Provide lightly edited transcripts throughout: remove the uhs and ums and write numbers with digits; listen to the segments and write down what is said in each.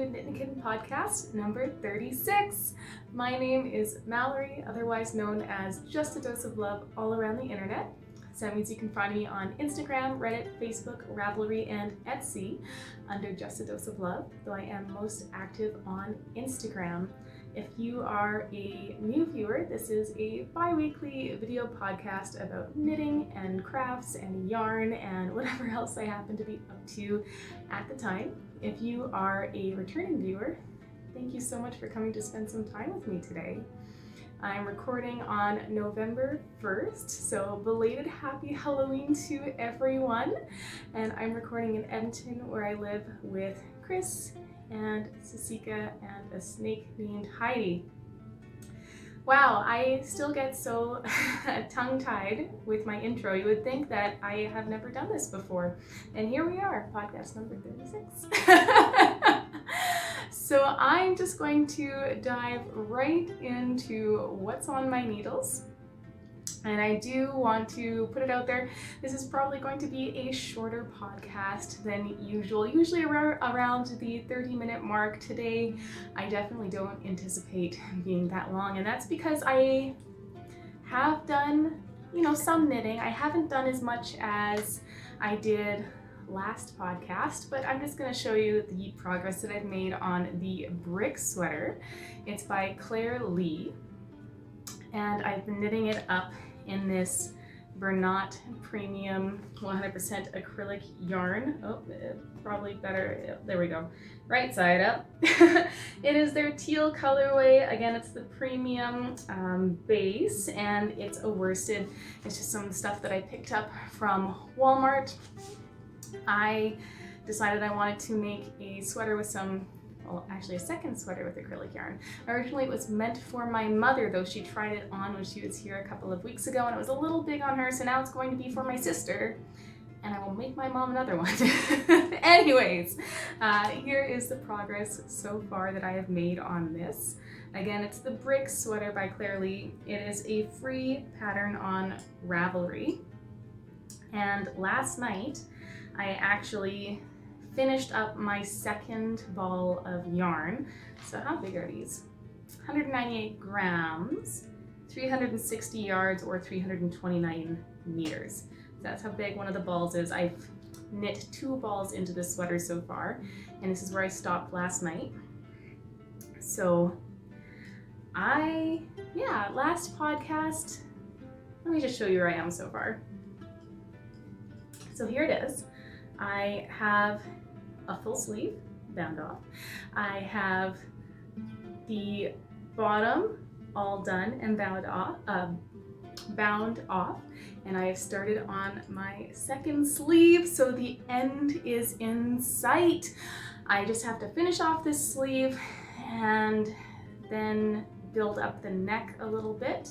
Knittin Kitten podcast number 36. My name is Mallory, otherwise known as Just a Dose of Love all around the internet. So that means you can find me on Instagram, Reddit, Facebook, Ravelry, and Etsy under Just a Dose of Love, though I am most active on Instagram. If you are a new viewer, this is a bi-weekly video podcast about knitting and crafts and yarn and whatever else I happen to be up to at the time. If you are a returning viewer, thank you so much for coming to spend some time with me today. I'm recording on November 1st, so belated happy Halloween to everyone. And I'm recording in Edmonton, where I live with Chris and Sasika and a snake named Heidi. Wow, I still get so tongue-tied with my intro. You would think that I have never done this before. And here we are, podcast number 36. So I'm just going to dive right into what's on my needles. And I do want to put it out there, this is probably going to be a shorter podcast than usual, usually around the 30-minute mark. Today, I definitely don't anticipate being that long, and that's because I have done, some knitting. I haven't done as much as I did last podcast, but I'm just going to show you the progress that I've made on the brick sweater. It's by Claire Lee, and I've been knitting it up in this Bernat Premium 100% acrylic yarn. Oh, probably better. There we go. Right side up. It is their teal colorway. Again, it's the premium base, and it's a worsted. It's just some stuff that I picked up from Walmart. I decided I wanted to make a sweater with a second sweater with acrylic yarn. Originally it was meant for my mother, though she tried it on when she was here a couple of weeks ago and it was a little big on her, so now it's going to be for my sister, and I will make my mom another one. Anyways, here is the progress so far that I have made on this. Again, it's the Brick Sweater by Claire Lee. It is a free pattern on Ravelry, and last night I actually finished up my second ball of yarn. So how big are these? 198 grams, 360 yards, or 329 meters. That's how big one of the balls is. I've knit 2 balls into this sweater so far, and this is where I stopped last night. So last podcast, let me just show you where I am so far. So here it is. I have a full sleeve bound off. I have the bottom all done and bound off, and I have started on my second sleeve, so the end is in sight. I just have to finish off this sleeve and then build up the neck a little bit,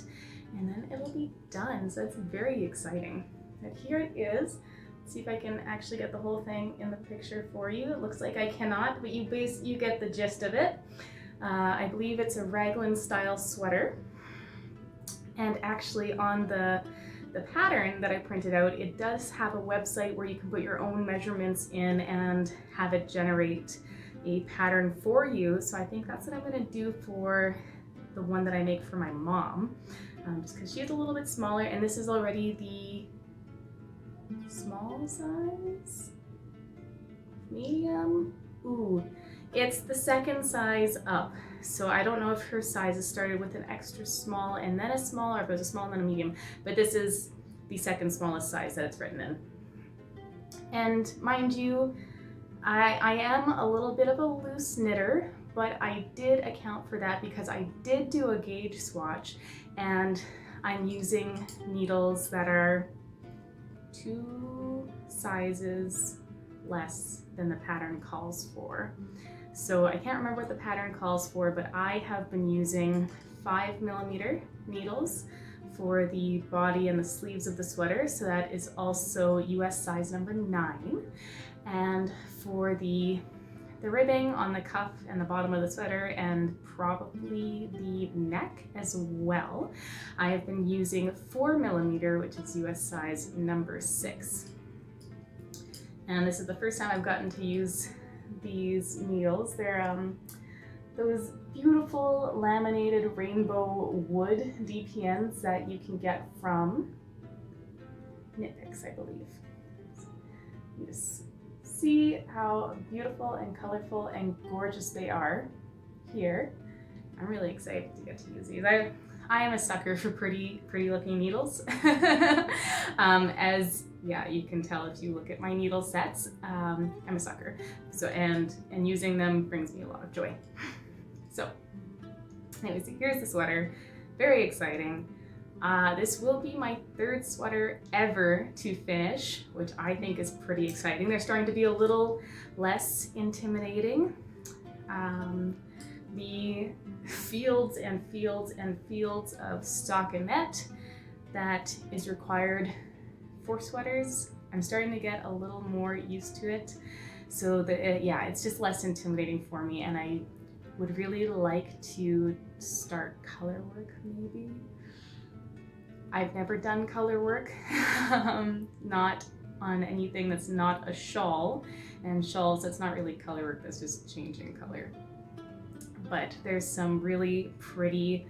and then it'll be done. So it's very exciting. But here it is. See if I can actually get the whole thing in the picture for you. It looks like I cannot, but you get the gist of it. I believe it's a raglan style sweater. And actually on the pattern that I printed out, it does have a website where you can put your own measurements in and have it generate a pattern for you. So I think that's what I'm gonna do for the one that I make for my mom, just because she's a little bit smaller, and this is already the small size, medium. Ooh, it's the second size up. So I don't know if her sizes started with an extra small and then a small, or if it was a small and then a medium, but this is the second smallest size that it's written in. And mind you, I am a little bit of a loose knitter, but I did account for that because I did do a gauge swatch, and I'm using needles that are 2 sizes less than the pattern calls for. So I can't remember what the pattern calls for, but I have been using 5mm needles for the body and the sleeves of the sweater. So that is also US size number 9. And for the ribbing on the cuff and the bottom of the sweater, and probably the neck as well, I have been using 4mm, which is US size number 6. And this is the first time I've gotten to use these needles. They're those beautiful laminated rainbow wood DPNs that you can get from Knitpicks, I believe. You just see how beautiful and colorful and gorgeous they are here. I'm really excited to get to use these. I am a sucker for pretty looking needles. As yeah, you can tell if you look at my needle sets, I'm a sucker. So and using them brings me a lot of joy. So anyways, here's the sweater. Very exciting. This will be my third sweater ever to finish, which I think is pretty exciting. They're starting to be a little less intimidating. The fields and fields and fields of stockinette that is required for sweaters, I'm starting to get a little more used to it. So that yeah, it's just less intimidating for me, and I would really like to start color work maybe. I've never done color work, not on anything that's not a shawl, and shawls, that's not really color work, that's just changing color. But there's some really pretty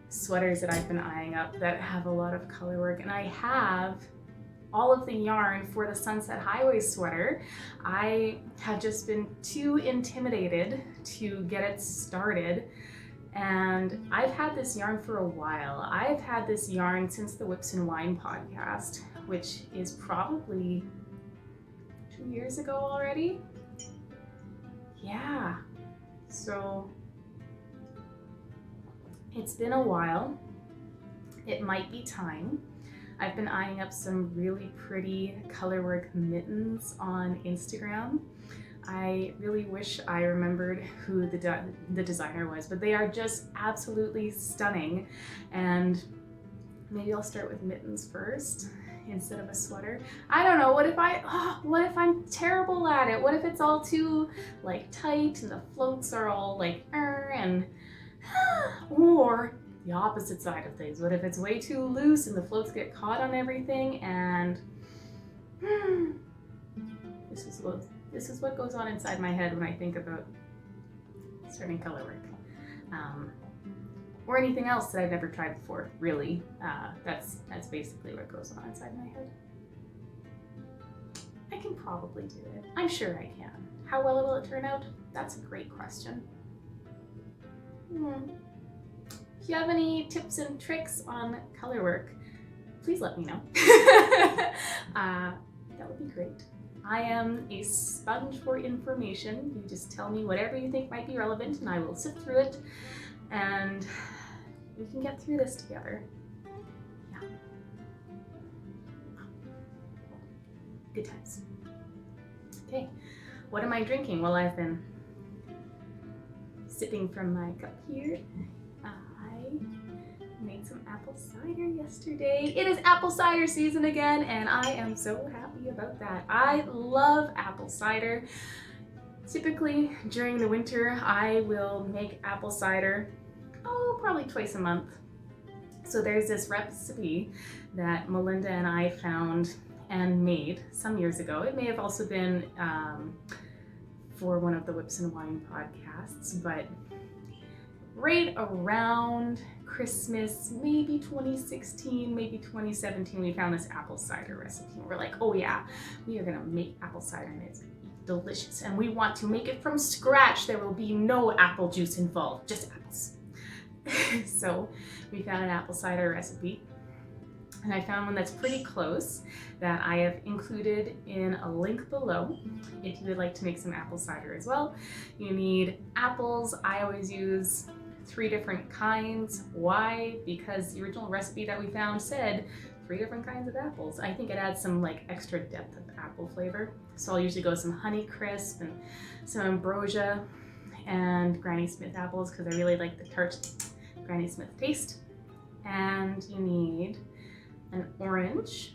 sweaters that I've been eyeing up that have a lot of color work, and I have all of the yarn for the Sunset Highway sweater. I have just been too intimidated to get it started, and I've had this yarn for a while. I've had this yarn since the Whips and Wine podcast, which is probably 2 years ago already. Yeah, so it's been a while. It might be time. I've been eyeing up some really pretty colorwork mittens on Instagram. I really wish I remembered who the designer was, but they are just absolutely stunning. And maybe I'll start with mittens first instead of a sweater. I don't know, what if I'm terrible at it? What if it's all too like tight and the floats are all like and or the opposite side of things. What if it's way too loose and the floats get caught on everything, and this is what goes on inside my head when I think about starting color work. Or anything else that I've never tried before, really. That's basically what goes on inside my head. I can probably do it. I'm sure I can. How well will it turn out? That's a great question. If you have any tips and tricks on color work, please let me know. That would be great. I am a sponge for information. You just tell me whatever you think might be relevant and I will sift through it, and we can get through this together. Yeah. Good times. Okay, what am I drinking? Well, I've been sipping from my cup here. I made some apple cider yesterday. It is apple cider season again, and I am so happy about that. I love apple cider. Typically during the winter, I will make apple cider, probably twice a month. So there's this recipe that Melinda and I found and made some years ago. It may have also been for one of the Whips and Wine podcasts, but right around Christmas, maybe 2016, maybe 2017, we found this apple cider recipe. And we're like, oh yeah, we are gonna make apple cider and it's delicious. And we want to make it from scratch. There will be no apple juice involved, just apples. So we found an apple cider recipe. And I found one that's pretty close that I have included in a link below if you would like to make some apple cider as well. You need apples. I always use 3 different kinds. Why? Because the original recipe that we found said 3 different kinds of apples. I think it adds some like extra depth of apple flavor. So I'll usually go with some Honeycrisp and some Ambrosia and Granny Smith apples because I really like the tart Granny Smith taste. And you need an orange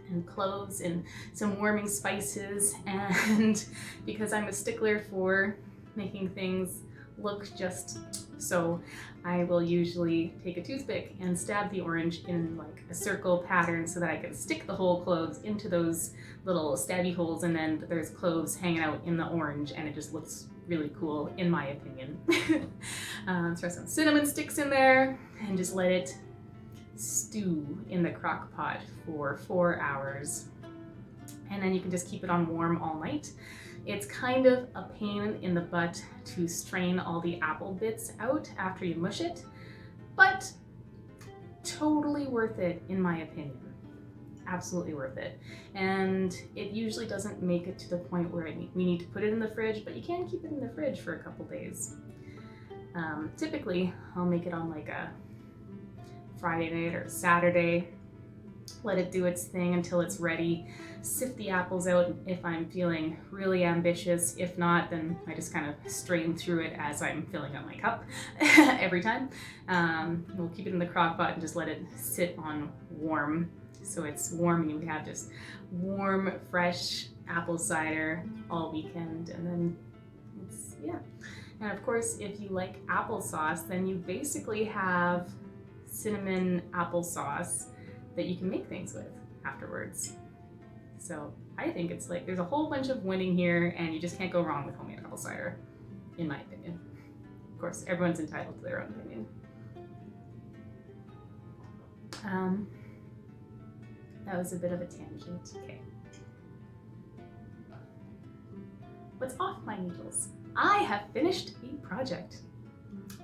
and cloves and some warming spices, and because I'm a stickler for making things look just So I will usually take a toothpick and stab the orange in like a circle pattern so that I can stick the whole cloves into those little stabby holes, and then there's cloves hanging out in the orange, and it just looks really cool in my opinion. Throw some cinnamon sticks in there and just let it stew in the crock pot for 4 hours. And then you can just keep it on warm all night. It's kind of a pain in the butt to strain all the apple bits out after you mush it, but totally worth it in my opinion. Absolutely worth it. And it usually doesn't make it to the point where we need to put it in the fridge, but you can keep it in the fridge for a couple days. Typically, I'll make it on like a Friday night or Saturday, let it do its thing until it's ready, sift the apples out if I'm feeling really ambitious. If not, then I just kind of strain through it as I'm filling up my cup every time. We'll keep it in the crock pot and just let it sit on warm. So it's warm and you have just warm, fresh apple cider all weekend, and then it's, yeah. And of course, if you like applesauce, then you basically have cinnamon applesauce that you can make things with afterwards. So I think it's like, there's a whole bunch of winning here, and you just can't go wrong with homemade apple cider, in my opinion. Of course, everyone's entitled to their own opinion. That was a bit of a tangent. Okay. What's off my needles? I have finished a project.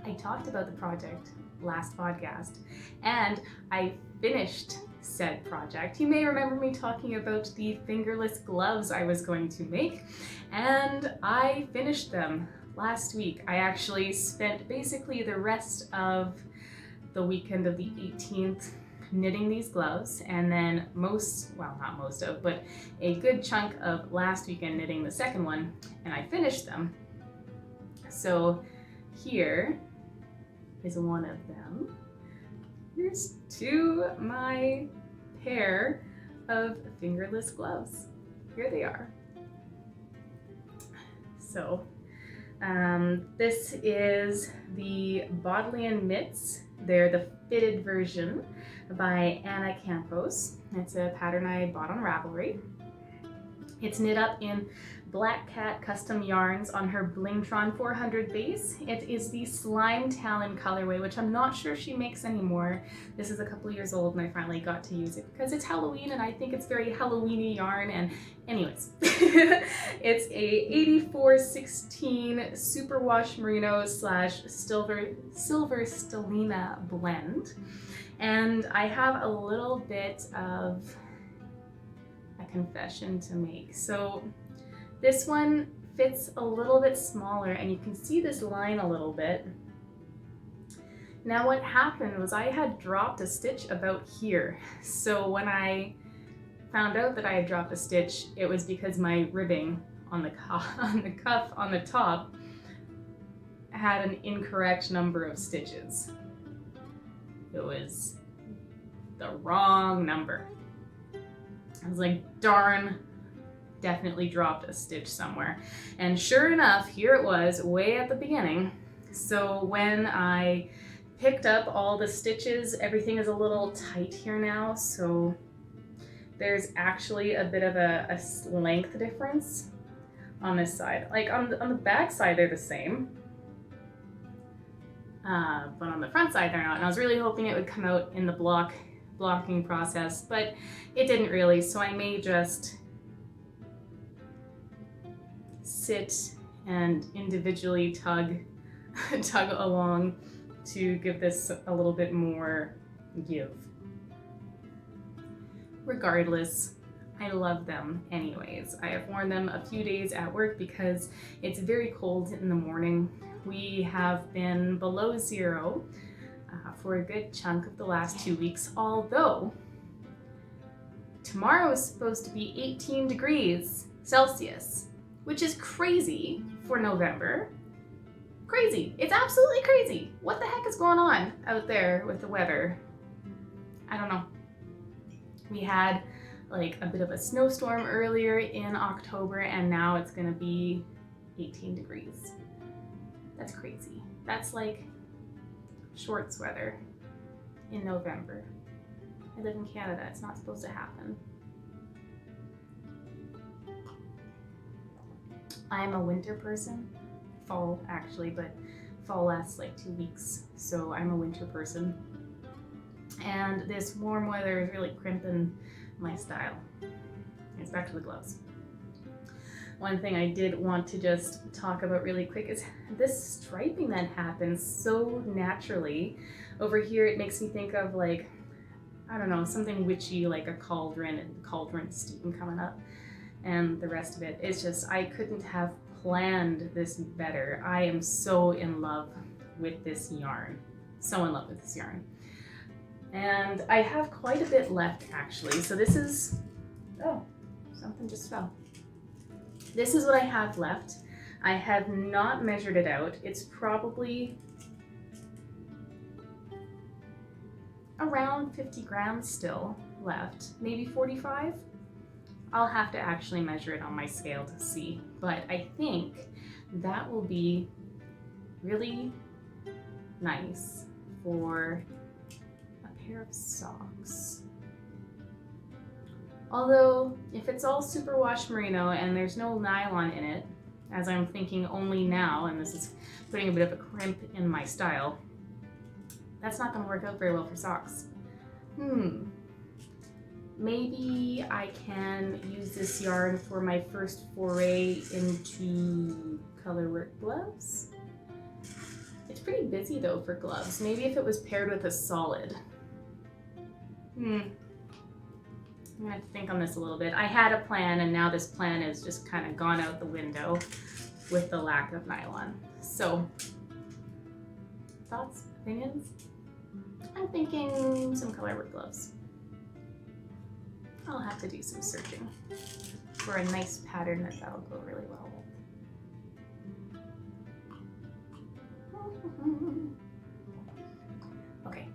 I talked about the project last podcast, and I finished said project. You may remember me talking about the fingerless gloves I was going to make, and I finished them last week. I actually spent basically the rest of the weekend of the 18th knitting these gloves, and then not most of, but a good chunk of last weekend knitting the second one, and I finished them. So here is one of them. Here's my pair of fingerless gloves. Here they are. So this is the Bodleian Mitts. They're the fitted version by Anna Campos. It's a pattern I bought on Ravelry. It's knit up in Black Cat custom yarns on her Blingtron 400 base. It is the Slime Talon colorway, which I'm not sure she makes anymore. This is a couple years old, and I finally got to use it because it's Halloween, and I think it's very Halloween-y yarn. And anyways, it's a 8416 superwash merino / silver stellina blend. And I have a little bit of a confession to make. So this one fits a little bit smaller, and you can see this line a little bit. Now what happened was I had dropped a stitch about here. So when I found out that I had dropped a stitch, it was because my ribbing on the cuff on the top had an incorrect number of stitches. It was the wrong number. I was like, darn, definitely dropped a stitch somewhere. And sure enough, here it was way at the beginning. So when I picked up all the stitches, everything is a little tight here now. So there's actually a bit of a length difference on this side. Like on the back side, they're the same. But on the front side, they're not. And I was really hoping it would come out in the blocking process, but it didn't really. So I may just sit and individually tug along to give this a little bit more give. Regardless, I love them anyways. I have worn them a few days at work because it's very cold in the morning. We have been below zero for a good chunk of the last 2 weeks, although tomorrow is supposed to be 18 degrees Celsius, which is crazy for November. Crazy. It's absolutely crazy. What the heck is going on out there with the weather? I don't know. We had like a bit of a snowstorm earlier in October, and now it's gonna be 18 degrees. That's crazy. That's like shorts weather in November. I live in Canada, it's not supposed to happen. I'm a winter person, fall actually, but fall lasts like 2 weeks, so I'm a winter person. And this warm weather is really crimping my style. It's back to the gloves. One thing I did want to just talk about really quick is this striping that happens so naturally. Over here it makes me think of like, I don't know, something witchy like a cauldron and cauldron steam coming up. And the rest of it, it's just, I couldn't have planned this better. I am so in love with this yarn. So in love with this yarn. And I have quite a bit left actually. So this is, oh, something just fell. This is what I have left. I have not measured it out. It's probably around 50 grams still left, maybe 45. I'll have to actually measure it on my scale to see, but I think that will be really nice for a pair of socks. Although, if it's all superwash merino and there's no nylon in it, as I'm thinking only now, and this is putting a bit of a crimp in my style, that's not going to work out very well for socks. Maybe I can use this yarn for my first foray into colorwork gloves. It's pretty busy though for gloves. Maybe if it was paired with a solid. I'm gonna have to think on this a little bit. I had a plan and now this plan has just kind of gone out the window with the lack of nylon. So, thoughts, opinions? I'm thinking some colorwork gloves. I'll have to do some searching for a nice pattern that'll go really well with. Okay.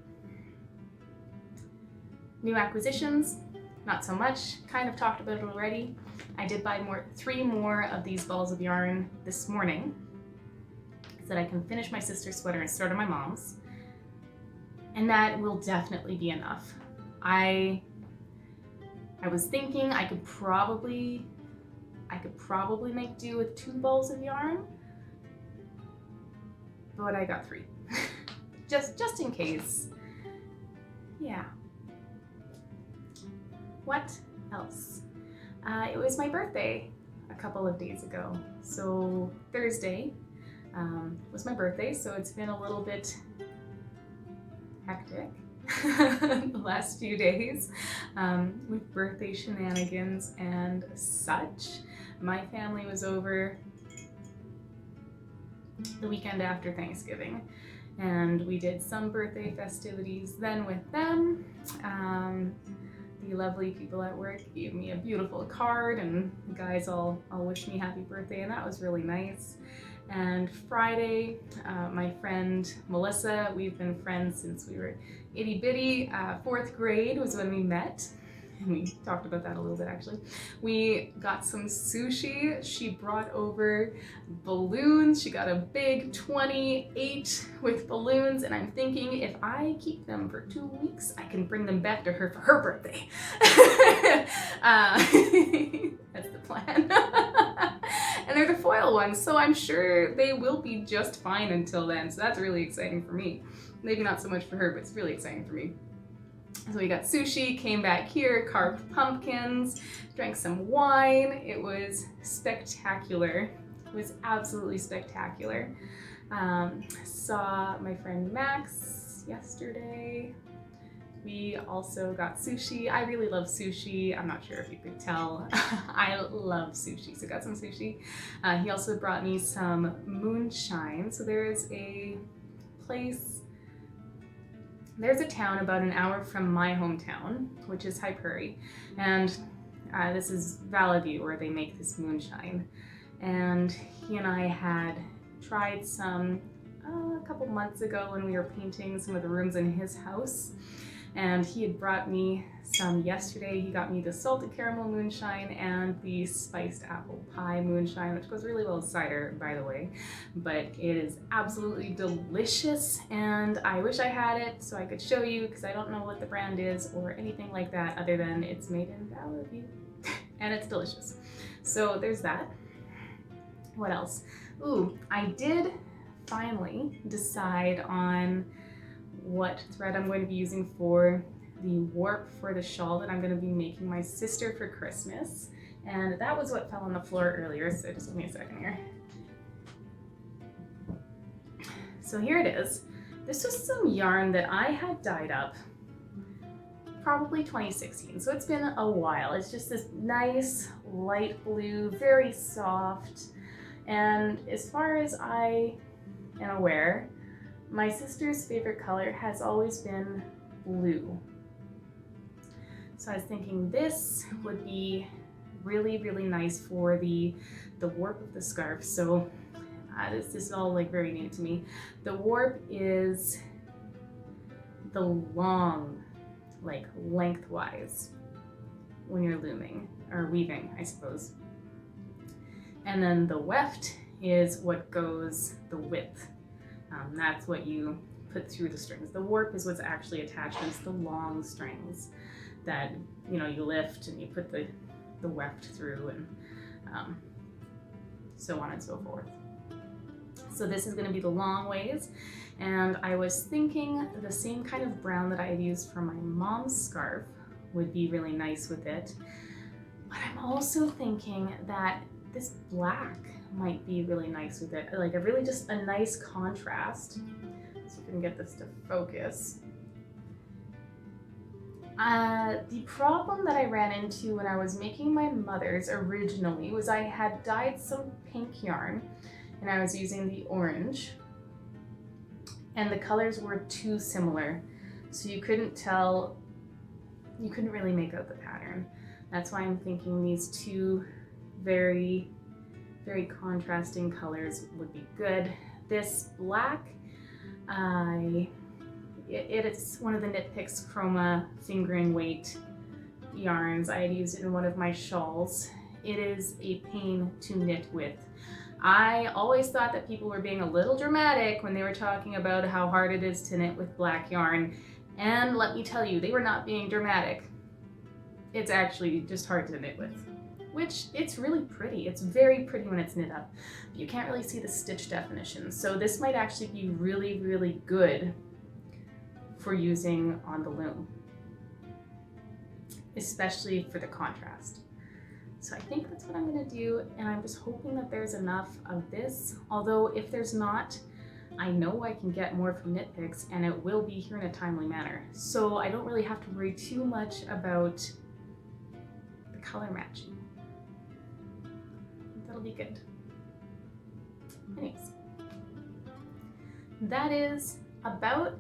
New acquisitions, not so much. Kind of talked about it already. I did buy 3 more of these balls of yarn this morning so that I can finish my sister's sweater and start on my mom's. And that will definitely be enough. I was thinking I could probably make do with 2 balls of yarn, but I got 3. just in case. Yeah. What else? It was my birthday a couple of days ago. So Thursday was my birthday, so it's been a little bit hectic the last few days with birthday shenanigans and such. My family was over the weekend after Thanksgiving and we did some birthday festivities then with them. The lovely people at work gave me a beautiful card and the guys all wished me happy birthday, and that was really nice. And Friday, my friend Melissa, we've been friends since we were itty bitty. 4th grade was when we met. And we talked about that a little bit actually. We got some sushi. She brought over balloons. She got a big 28 with balloons, and I'm thinking if I keep them for 2 weeks, I can bring them back to her for her birthday. That's the plan. And they're the foil ones, so I'm sure they will be just fine until then. So that's really exciting for me. Maybe not so much for her, but it's really exciting for me. So we got sushi, came back here, carved pumpkins, drank some wine. It was spectacular. It was absolutely spectacular. Saw my friend Max yesterday. We also got sushi. I really love sushi. I'm not sure if you could tell. I love sushi, so got some sushi. He also brought me some moonshine. So there's a place, there's a town about an hour from my hometown, which is High Prairie, and this is Valley View where they make this moonshine. And he and I had tried some a couple months ago when we were painting some of the rooms in his house. and he had brought me some yesterday. He got me the salted caramel moonshine and the spiced apple pie moonshine, which goes really well with cider, by the way, but it is absolutely delicious, and I wish I had it so I could show you, because I don't know what the brand is or anything like that other than it's made in Ravelry and it's delicious. So there's that. What else? Ooh, I did finally decide on what thread I'm going to be using for the warp for the shawl that I'm going to be making my sister for Christmas. And that was what fell on the floor earlier, so just give me a second here. So here it is. This was some yarn that I had dyed up probably 2016, so it's been a while. It's just this nice light blue, very soft, and as far as I am aware, my sister's favorite color has always been blue. So I was thinking this would be really, really nice for the warp of the scarf. So this is all like very new to me. The warp is the long, like lengthwise when you're looming or weaving, I suppose. And then the weft is what goes the width. That's what you put through the strings. The warp is what's actually attached. It's the long strings that, you know, you lift and you put the weft through, and so on and so forth. So this is going to be the long ways, and I was thinking the same kind of brown that I had used for my mom's scarf would be really nice with it. But I'm also thinking that this black might be really nice with it, like just a nice contrast. So we can get this to focus. The problem that I ran into when I was making my mother's originally was I had dyed some pink yarn and I was using the orange, and the colors were too similar, so you couldn't tell, you couldn't really make out the pattern. That's why I'm thinking these two very, very contrasting colors would be good. This black, it is one of the Knit Picks Chroma fingering weight yarns. I had used it in one of my shawls. It is a pain to knit with. I always thought that people were being a little dramatic when they were talking about how hard it is to knit with black yarn, and let me tell you, they were not being dramatic. It's actually just hard to knit with, which it's really pretty. It's very pretty when it's knit up, but you can't really see the stitch definition. So this might actually be really, really good for using on the loom, especially for the contrast. So I think that's what I'm gonna do, and I'm just hoping that there's enough of this. Although if there's not, I know I can get more from Knit Picks, and it will be here in a timely manner. So I don't really have to worry too much about the color matching. That'll be good. Anyways, that is about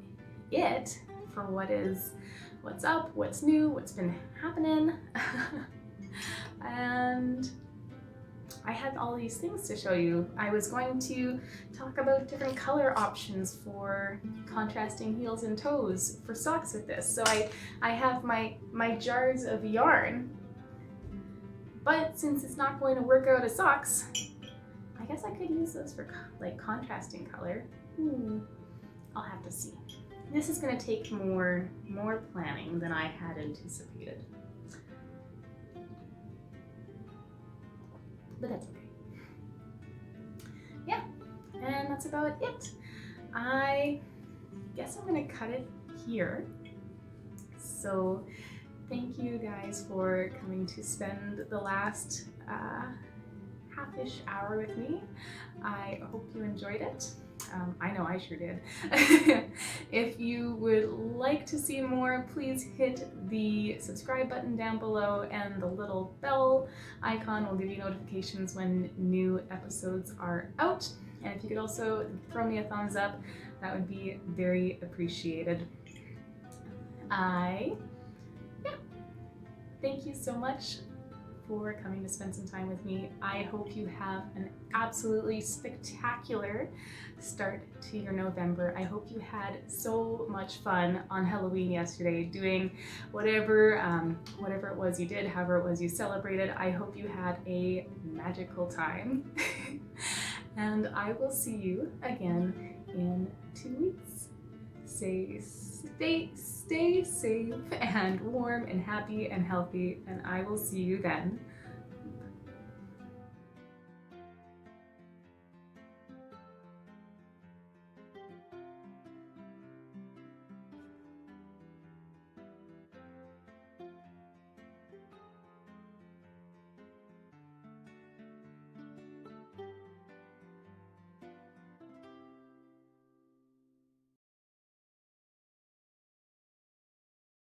it for what's up, what's new, what's been happening. And I had all these things to show you. I was going to talk about different color options for contrasting heels and toes for socks with this. So I have my jars of yarn, but since it's not going to work out as socks, I guess I could use those for like contrasting color. I'll have to see. This is going to take more planning than I had anticipated. But that's okay. Yeah, and that's about it. I guess I'm gonna cut it here. So thank you guys for coming to spend the last half-ish hour with me. I hope you enjoyed it. I know I sure did. If you would like to see more, please hit the subscribe button down below, and the little bell icon will give you notifications when new episodes are out. And if you could also throw me a thumbs up, that would be very appreciated. Yeah, thank you so much for coming to spend some time with me. I hope you have an absolutely spectacular start to your November. I hope you had so much fun on Halloween yesterday, doing whatever it was you did, however it was you celebrated. I hope you had a magical time. And I will see you again in 2 weeks. Stay safe and warm and happy and healthy, and I will see you then.